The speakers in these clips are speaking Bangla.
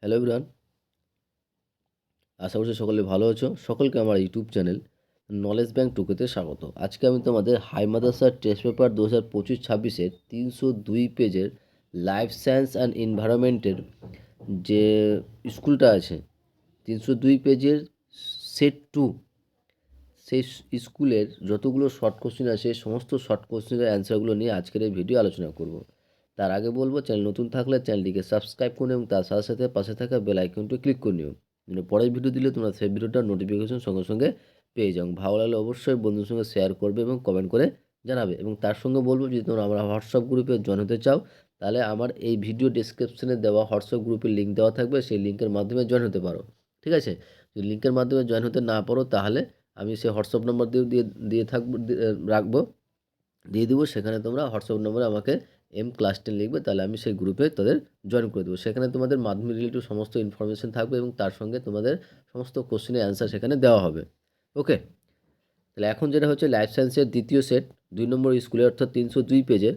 হ্যালো এভরিওয়ান, আশা করছি সকলে ভালো আছো। সকলকে আমার ইউটিউব চ্যানেল নলেজ ব্যাংক টুকুতে স্বাগত। আজকে আমি তোমাদের হাই মাদ্রাসার টেস্ট পেপার 2025-26-এর 302 পেজের লাইফ সায়েন্স অ্যান্ড এনভায়রনমেন্টের যে স্কুলটা আছে 302 পেজের সেট 2, সেই স্কুলের যতগুলো শর্ট কোশ্চেন আছে সমস্ত শর্ট কোশ্চেনের অ্যান্সারগুলো নিয়ে আজকের এই ভিডিও আলোচনা করব। তার আগে বলবো, চ্যানেল নতুন থাকলে চ্যানেলটিকে সাবস্ক্রাইব করুন এবং তার সাথে সাথে পাশে থাকা বেল আইকনটি ক্লিক করে নিও, যেন পরের ভিডিও দিলে তোমরা সেই ভিডিওটার নোটিফিকেশন সঙ্গে সঙ্গে পেয়ে যাও। ভালো লাগলে অবশ্যই বন্ধুর সঙ্গে শেয়ার করবে এবং কমেন্ট করে জানাবে। এবং তার সঙ্গে বলবো, যদি তোমরা আমার হোয়াটসঅ্যাপ গ্রুপে জয়েন হতে চাও তাহলে আমার এই ভিডিও ডিসক্রিপশনে দেওয়া হোয়াটসঅ্যাপ গ্রুপের লিঙ্ক দেওয়া থাকবে, সেই লিঙ্কের মাধ্যমে জয়েন হতে পারো। ঠিক আছে? যদি লিঙ্কের মাধ্যমে জয়েন হতে না পারো তাহলে আমি সেই হোয়াটসঅ্যাপ নাম্বার দিয়ে থাকবো, রাখবো, দিয়ে দেবো। সেখানে তোমরা হোয়াটসঅ্যাপ নম্বরে আমাকে ক্লাস 10 লিখবে, তাহলে আমি সেই গ্রুপে তাদের জয়েন করে দেবো। সেখানে তোমাদের মাধ্যমিক রিলেটিভ সমস্ত ইনফরমেশন থাকবে এবং তার সঙ্গে তোমাদের সমস্ত কোশ্চেনের অ্যান্সার সেখানে দেওয়া হবে। ওকে, তাহলে এখন যেটা হচ্ছে লাইফ সায়েন্সের দ্বিতীয় সেট 2 নম্বর স্কুলে, অর্থাৎ 302 পেজের।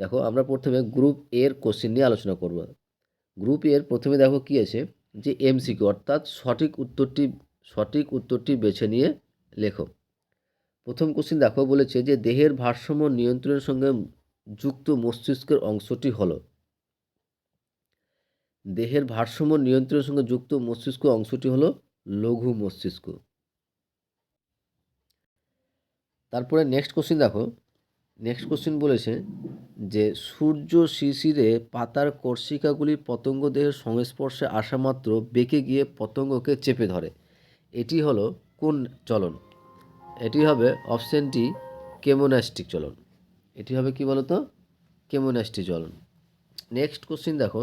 দেখো, আমরা প্রথমে গ্রুপ এর কোশ্চেন নিয়ে আলোচনা করব। গ্রুপ এর প্রথমে দেখো কি আছে, যে এমসিকিউ, অর্থাৎ সঠিক উত্তরটি বেছে নিয়ে লেখো। প্রথম কোশ্চেন দেখো, বলেছে যে দেহের ভারসাম্য নিয়ন্ত্রণের সঙ্গে যুক্ত মস্তিষ্কের অংশটি হলো। দেহের ভারসাম্য নিয়ন্ত্রণের সঙ্গে যুক্ত মস্তিষ্ক অংশটি হলো লঘু মস্তিষ্ক। তারপরে নেক্সট কোশ্চেন দেখো, নেক্সট কোশ্চেন বলেছে যে সূর্য শিশিরে পাতার কর্ষিকাগুলি পতঙ্গ দেহের সংস্পর্শে আসা মাত্র বেঁকে গিয়ে পতঙ্গকে চেপে ধরে। এটি হলো কোন চলন? এটি হবে অপশন ডি, কেমোনাস্টিক চলন। এটি হবে কি বলতো? কেমোনাস্টিক চলন। নেক্সট কোশ্চেন দেখো,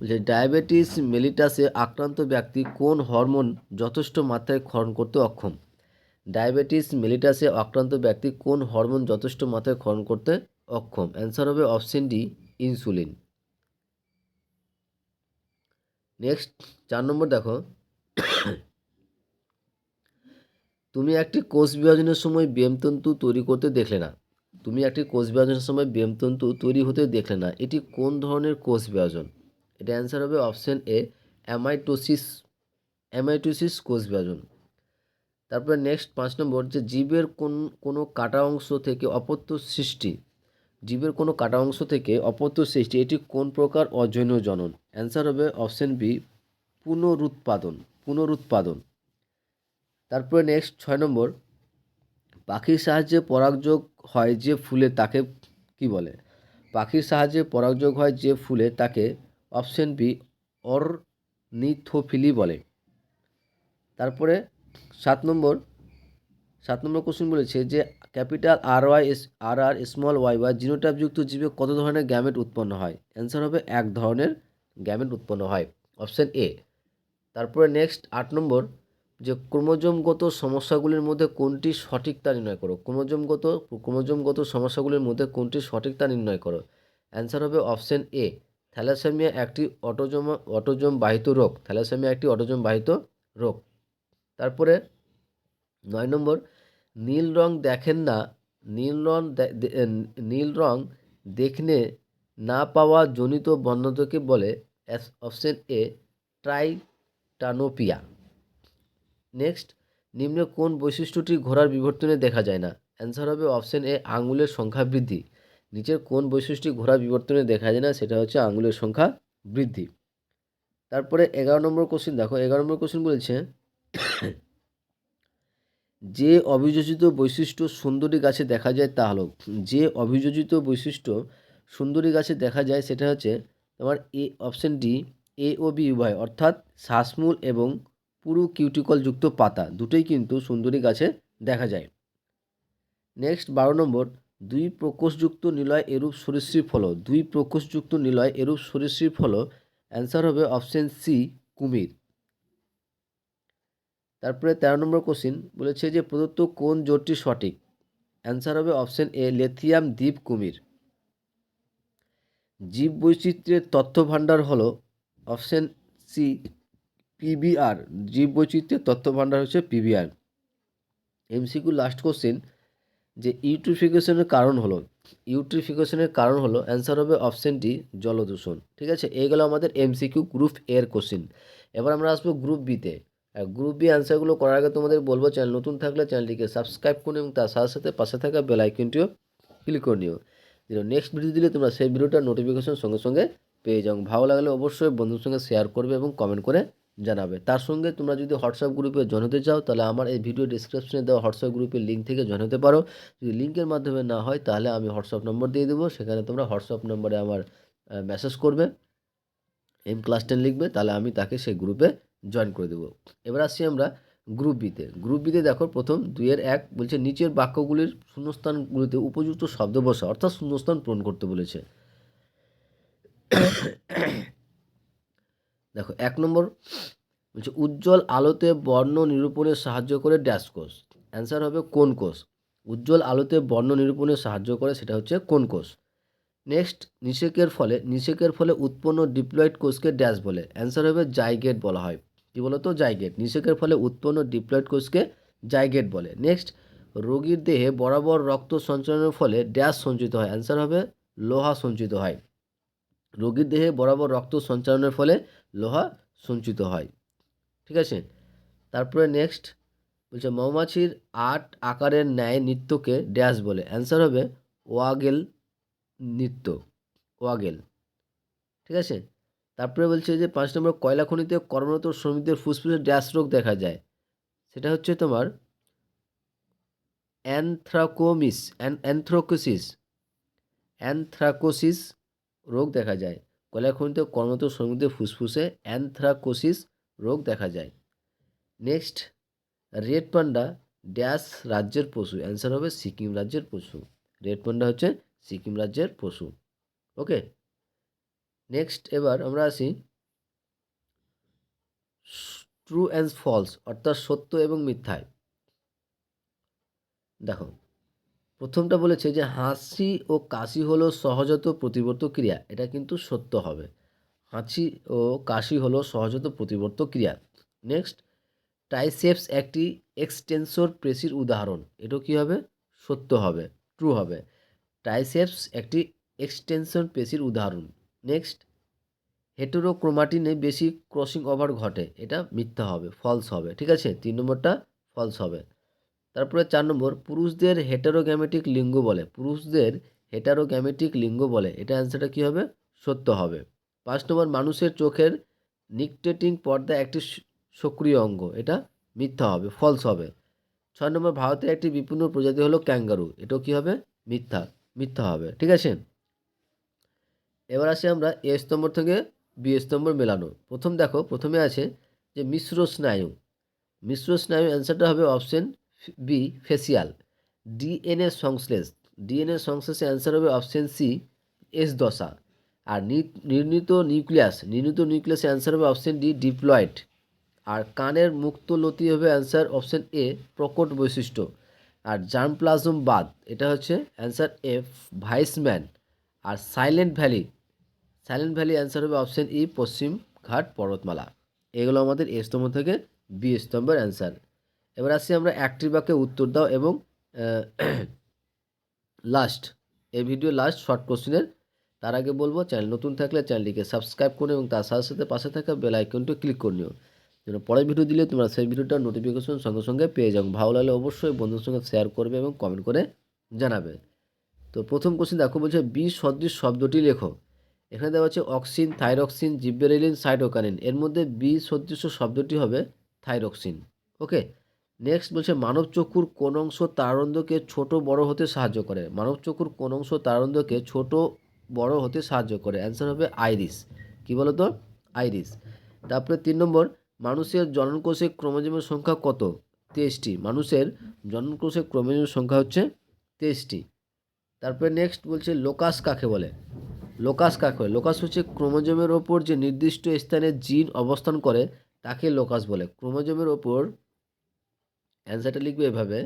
যে ডায়াবেটিস মেলিটাসে আক্রান্ত ব্যক্তি কোন হরমোন যথেষ্ট মাত্রায় ক্ষরণ করতে অক্ষম? ডায়াবেটিস মেলিটাসে আক্রান্ত ব্যক্তি কোন হরমোন যথেষ্ট মাত্রায় ক্ষরণ করতে অক্ষম? অ্যান্সার হবে অপশন ডি, ইনসুলিন। নেক্সট 4 নম্বর দেখো, তুমি একটি কোষ বিভাজনের সময় ব্যামতন্তু তৈরি করতে দেখলে না। তুমি একটি কোষ বিভাজনের সময় ব্যামতন্তু তৈরি হতে দেখলে না, এটি কোন ধরনের কোষ বিভাজন? এটা অ্যান্সার হবে অপশন এ, অ্যামাইটোসিস কোষ বিভাজন। তারপরে নেক্সট 5 নম্বর, যে জীবের কোনো কাটা অংশ থেকে অপত্য সৃষ্টি, জীবের কোনো কাটা অংশ থেকে অপত্য সৃষ্টি, এটি কোন প্রকার অজৈব জনন? অ্যান্সার হবে অপশন বি, পুনরুৎপাদন। তারপরে নেক্সট 6 নম্বর, পাখির সাহায্যে পরাগযোগ হয় যে ফুলে তাকে কি বলে? পাখির সাহায্যে পরাগযোগ হয় যে ফুলে তাকে অপশন বি, অর্নিথোফিলি বলে। তারপরে 7 নম্বর কোশ্চেন বলেছে যে ক্যাপিটাল আর স্মল ওয়াই জিনোটাইপযুক্ত জীবে কত ধরনের গ্যামেট উৎপন্ন হয়? অ্যান্সার হবে 1 ধরনের গ্যামেট উৎপন্ন হয়, অপশন এ। তারপরে নেক্সট 8 নম্বর, যে ক্রোমোজোমগত সমস্যাগুলির মধ্যে কোনটি সঠিক তা নির্ণয় করো। ক্রোমোজোমগত সমস্যাগুলির মধ্যে কোনটি সঠিক তা নির্ণয় করো? অ্যান্সার হবে অপশন এ, থ্যালাসেমিয়া একটি অটোজোম বাহিত রোগ। থ্যালাসেমিয়া একটি অটোজোম বাহিত রোগ। তারপরে 9 নম্বর, নীল রং দেখেন না, নীল রং দেখতে না পাওয়া জনিত বন্যতাকে বলে? Option A, ট্রাইটানোপিয়া। নেক্সট, নিম্নে কোন বৈশিষ্ট্যটি ঘোড়ার বিবর্তনে দেখা যায় না? অ্যান্সার হবে অপশন এ, আঙুলের সংখ্যা বৃদ্ধি। নিচের কোন বৈশিষ্ট্যটি ঘোড়ার বিবর্তনে দেখা যায় না? সেটা হচ্ছে আঙুলের সংখ্যা বৃদ্ধি। তারপরে 11 নম্বর কোশ্চেন দেখো, 11 নম্বর কোশ্চেন বলেছে যে অভিযোজিত বৈশিষ্ট্য সুন্দরী গাছে দেখা যায় তা হলো। যে অভিযোজিত বৈশিষ্ট্য সুন্দরী গাছে দেখা যায় সেটা হচ্ছে তোমার অপশন ডি, এ ও বি উভয়, অর্থাৎ শ্বাসমূল এবং পুরু কিউটিকলযুক্ত পাতা দুটোই কিন্তু সুন্দরী গাছে দেখা যায়। নেক্সট 12 নম্বর, দুই প্রকোষযুক্ত নিলয় এরূপ সরীসৃপ হলো। দুই প্রকোষযুক্ত নিলয় এরূপ সরীসৃপ হলো। অ্যান্সার হবে অপশন সি, কুমির। তারপরে 13 নম্বর কোশ্চিন বলেছে যে প্রদত্ত কোন জোটটি সঠিক? অ্যান্সার হবে অপশন এ, লিথিয়াম দ্বীপ কুমির। জীববৈচিত্র্যের তথ্যভাণ্ডার হলো? Option C, PBR. জীববৈচিত্র্যের তথ্যভাণ্ডার হচ্ছে পিবিআর। এমসিকিউ লাস্ট কোশ্চিন, যে ইউট্রোফিকেশনের কারণ হলো। ইউট্রিফিকেশনের কারণ হলো অ্যান্সার হবে অপশন ডি জলদূষণ। ঠিক আছে, এইগুলো আমাদের এমসিকিউ গ্রুপ এর কোশ্চিন। এবার আমরা আসবো গ্রুপ বিতে। গ্রুপ বি অ্যান্সারগুলো করার আগে তোমাদের বলবো, চ্যানেল নতুন থাকলে চ্যানেলটিকে সাবস্ক্রাইব করুন এবং তার সাথে সাথে পাশে থাকা বেল আইকনটিও ক্লিক করে নিও, যেন নেক্সট ভিডিও দিলে তোমরা সেই ভিডিওটার নোটিফিকেশন সঙ্গে সঙ্গে পেয়ে যাও। ভালো লাগলে অবশ্যই বন্ধুর সঙ্গে শেয়ার করবে এবং কমেন্ট করে জানাবে। তার সঙ্গে তোমরা যদি হোয়াটসঅ্যাপ গ্রুপে জয়েন হতে চাও, তাহলে আমার এই ভিডিও ডিসক্রিপশনে দেওয়া হোয়াটসঅ্যাপ গ্রুপের লিঙ্ক থেকে জয়েন হতে পারো। যদি লিঙ্কের মাধ্যমে না হয়, তাহলে আমি হোয়াটসঅ্যাপ নম্বর দিয়ে দেবো, সেখানে তোমরা হোয়াটসঅ্যাপ নম্বরে আমার মেসেজ করবে, M+10 লিখবে, তাহলে আমি তাকে সেই গ্রুপে জয়েন করে দেবো। এবার আসছি আমরা গ্রুপ বিতে। গ্রুপ বিতে দেখো প্রথম 2-1 বলছে নিচের বাক্যগুলির শূন্যস্থানগুলিতে উপযুক্ত শব্দ বসা, অর্থাৎ শূন্যস্থান পূরণ করতে বলেছে। দেখো 1 নম্বর বলছে উজ্জ্বল আলোতে বর্ণ নিরূপণে সাহায্য করে ড্যাশ কোষ। অ্যান্সার হবে কোন কোষ। উজ্জ্বল আলোতে বর্ণ নিরূপণে সাহায্য করে, সেটা হচ্ছে কোন কোষ। নেক্সট, নিষেকের ফলে উৎপন্ন ডিপ্লয়েড কোষকে ড্যাশ বলে। অ্যান্সার হবে জাইগেট বলা হয়। কি বলতো? জাইগেট। নিষেকের ফলে উৎপন্ন ডিপ্লয়েড কোষকে জাইগেট বলে। নেক্সট, রোগীর দেহে বরাবর রক্ত সঞ্চালনের ফলে ড্যাশ সঞ্চিত হয়। অ্যান্সার হবে লোহা সঞ্চিত হয়। রোগীর দেহে বরাবর রক্ত সঞ্চালনের ফলে লোহা সঞ্চিত হয়। ঠিক আছে, তারপরে নেক্সট বলছে মৌমাছির 8 আকারের ন্যায় নৃত্যকে ড্যাশ বলে। অ্যান্সার হবে ওয়াগেল নৃত্য, ওয়াগেল। ঠিক আছে, তারপরে বলছে যে 5 নম্বর কয়লা খনিতে কর্মরত শ্রমিকদের ফুসফুসে ড্যাশ রোগ দেখা যায়। সেটা হচ্ছে তোমার অ্যানথ্রাকোসিস রোগ দেখা যায়। কয়লা খনিতে কর্মরত শ্রমিকদের ফুসফুসে অ্যানথ্রাকোসিস রোগ দেখা যায়। নেক্সট, রেড পান্ডা ড্যাশ রাজ্যের পশু। অ্যান্সার হবে সিকিম রাজ্যের পশু। রেড পান্ডা হচ্ছে সিকিম রাজ্যের পশু। ওকে, নেক্সট এবার আমরা আসি ট্রু অ্যান্ড ফলস, অর্থাৎ সত্য এবং মিথ্যায়। দেখো প্রথমটা বলেছে যে হাসি ও কাশি হলো সহজাত প্রতিবর্ত ক্রিয়া। এটা কিন্তু সত্য হবে। হাঁচি ও কাশি হলো সহজাত প্রতিবর্ত ক্রিয়া। নেক্সট, ট্রাইসেপস একটি এক্সটেন্সর পেশির উদাহরণ। এটাও কী হবে? সত্য হবে, ট্রু হবে। ট্রাইসেপস একটি এক্সটেনশন পেশির উদাহরণ। নেক্সট, হেটেরোক্রোমাটিনে বেশি ক্রসিং ওভার ঘটে। এটা মিথ্যা হবে, ফলস হবে। ঠিক আছে, 3 নম্বরটা ফলস হবে। তারপরে 4 নম্বর পুরুষদের হেটারোগ্যামেটিক লিঙ্গ বলে। পুরুষদের হেটারোগ্যামেটিক লিঙ্গ বলে। এটা অ্যান্সারটা কী হবে? সত্য হবে। 5 নম্বর মানুষের চোখের নিকটেটিং পর্দা একটি সক্রিয় অঙ্গ। এটা মিথ্যা হবে, ফলস হবে। 6 নম্বর ভারতের একটি বিপন্ন প্রজাতি হলো ক্যাঙ্গারু। এটাও কী হবে? মিথ্যা, মিথ্যা হবে। ঠিক আছে, এবার আসি আমরা এ স্তম্ভ থেকে বি স্তম্ভ মেলানো। প্রথম দেখো প্রথমে আছে যে মিশ্র স্নায়ু। মিশ্র স্নায়ু অ্যান্সারটা হবে অপশন বি ফেসিয়াল। ডিএনএ সংশ্লেষ, ডিএনএ সংশ্লেষে অ্যান্সার হবে অপশন সি এস দশা। আর নির্ণীত নিউক্লিয়াসে অ্যান্সার হবে অপশন ডি ডিপ্লয়েড। আর কানের মুক্ত লতি হবে অ্যান্সার অপশন এ প্রকট বৈশিষ্ট্য। আর জার্মপ্লাজম বাদ, এটা হচ্ছে অ্যান্সার এফ ভাইসম্যান। আর সাইলেন্ট ভ্যালি অ্যান্সার হবে অপশন ই পশ্চিম ঘাট পর্বতমালা। এগুলো আমাদের এ স্তম্ভ থেকে বি স্তম্ভের অ্যান্সার। এবার আসছি আমরা একটি বাক্যে উত্তর দাও এবং লাস্ট এই ভিডিও লাস্ট শর্ট কোশ্চেনের। তার আগে বলবো চ্যানেল নতুন থাকলে চ্যানেলটিকে সাবস্ক্রাইব করুন এবং তার সাথে সাথে পাশে থাকা বেল আইকনটি ক্লিক করে নিও, যেন পরের ভিডিও দিলে তোমরা সেই ভিডিওটার নোটিফিকেশন সঙ্গে সঙ্গে পেয়ে যাও। ভালো লাগলে অবশ্যই বন্ধুর সঙ্গে শেয়ার করবে এবং কমেন্ট করে জানাবে। তো প্রথম কোশ্চেন দেখো বলছে বি সদৃশ শব্দটি লেখো। এখানে দেওয়া হচ্ছে অক্সিন, থাইরক্সিন, জিব্বেরেলিন, সাইটোকাইনিন। এর মধ্যে বি সদৃশ শব্দটি হবে থাইরক্সিন। ওকে, নেক্সট বলছে মানব চক্ষুর কোন অংশ তারারন্ধ্রকে ছোট বড় হতে সাহায্য করে। মানব চক্ষুর কোন অংশ তারারন্ধ্রকে ছোট বড় হতে সাহায্য করে। অ্যান্সার হবে আইরিস। কি বলো তো? আইরিস। তারপরে 3 নম্বর মানুষের জননকোষে ক্রোমোজোমের সংখ্যা কত? 23টি। মানুষের জননকোষে ক্রোমোজোমের সংখ্যা হচ্ছে 23টি। তারপরে নেক্সট বলছে লোকাস কাকে বলে। লোকাস কাকে বলে? লোকাস হচ্ছে ক্রোমোজোমের ওপর যে নির্দিষ্ট স্থানে জিন অবস্থান করে তাকে লোকাস বলে। ক্রোমোজোমের ওপর অ্যান্সারটা লিখবে এভাবে,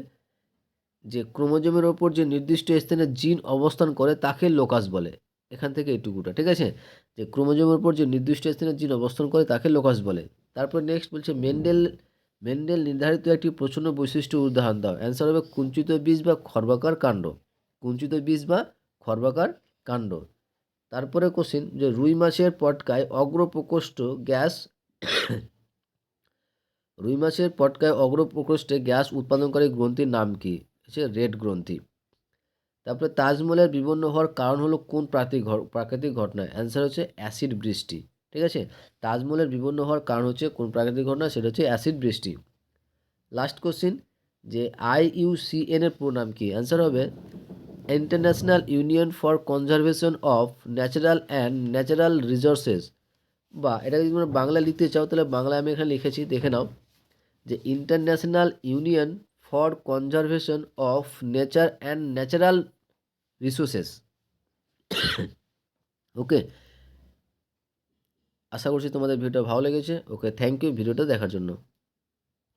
যে ক্রোমোজোমের ওপর যে নির্দিষ্ট স্থানে জিন অবস্থান করে তাকে লোকাস বলে। এখান থেকে এইটুকুটা। ঠিক আছে, যে ক্রোমোজোমের ওপর যে নির্দিষ্ট স্থানে জিন অবস্থান করে তাকে লোকাস বলে। তারপর নেক্সট বলছে মেন্ডেল নির্ধারিত একটি প্রচ্ছন্ন বৈশিষ্ট্য উদাহরণ দাও। অ্যান্সার হবে কুঞ্চিত বীজ বা খর্বাকার কাণ্ড। কুঞ্চিত বীজ বা খর্বাকার কাণ্ড। তারপরে কোশ্চিন যে রুই মাছের পটকায় অগ্রপ্রকোষ্ঠ গ্যাস রুই মাছের পটকায় অগ্রপ্রকোষ্ঠে গ্যাস উৎপাদনকারী গ্রন্থির নাম কি? হচ্ছে রেড গ্রন্থি। তারপরে তাজমহলের বিবন্ন হওয়ার কারণ হলো কোন প্রাকৃতিক ঘটনা? অ্যান্সার হচ্ছে অ্যাসিড বৃষ্টি। ঠিক আছে, তাজমহলের বিবন্ন হওয়ার কারণ হচ্ছে কোন প্রাকৃতিক ঘটনা? সেটা হচ্ছে অ্যাসিড বৃষ্টি। লাস্ট কোশ্চিন যে IUCN এর পুরো নাম কি? অ্যান্সার হবে international Union for Conservation of natural resources. বা এটা যদি তোমরা বাংলা লিখতে চাও তাহলে বাংলায় আমি এখানে লিখেছি, দেখে নাও যে International Union for Conservation of Nature and Natural Resources. Okay, আশা করছি তোমাদের ভিডিওটা ভালো লেগেছে। ওকে, থ্যাংক ইউ ভিডিওটা দেখার জন্য।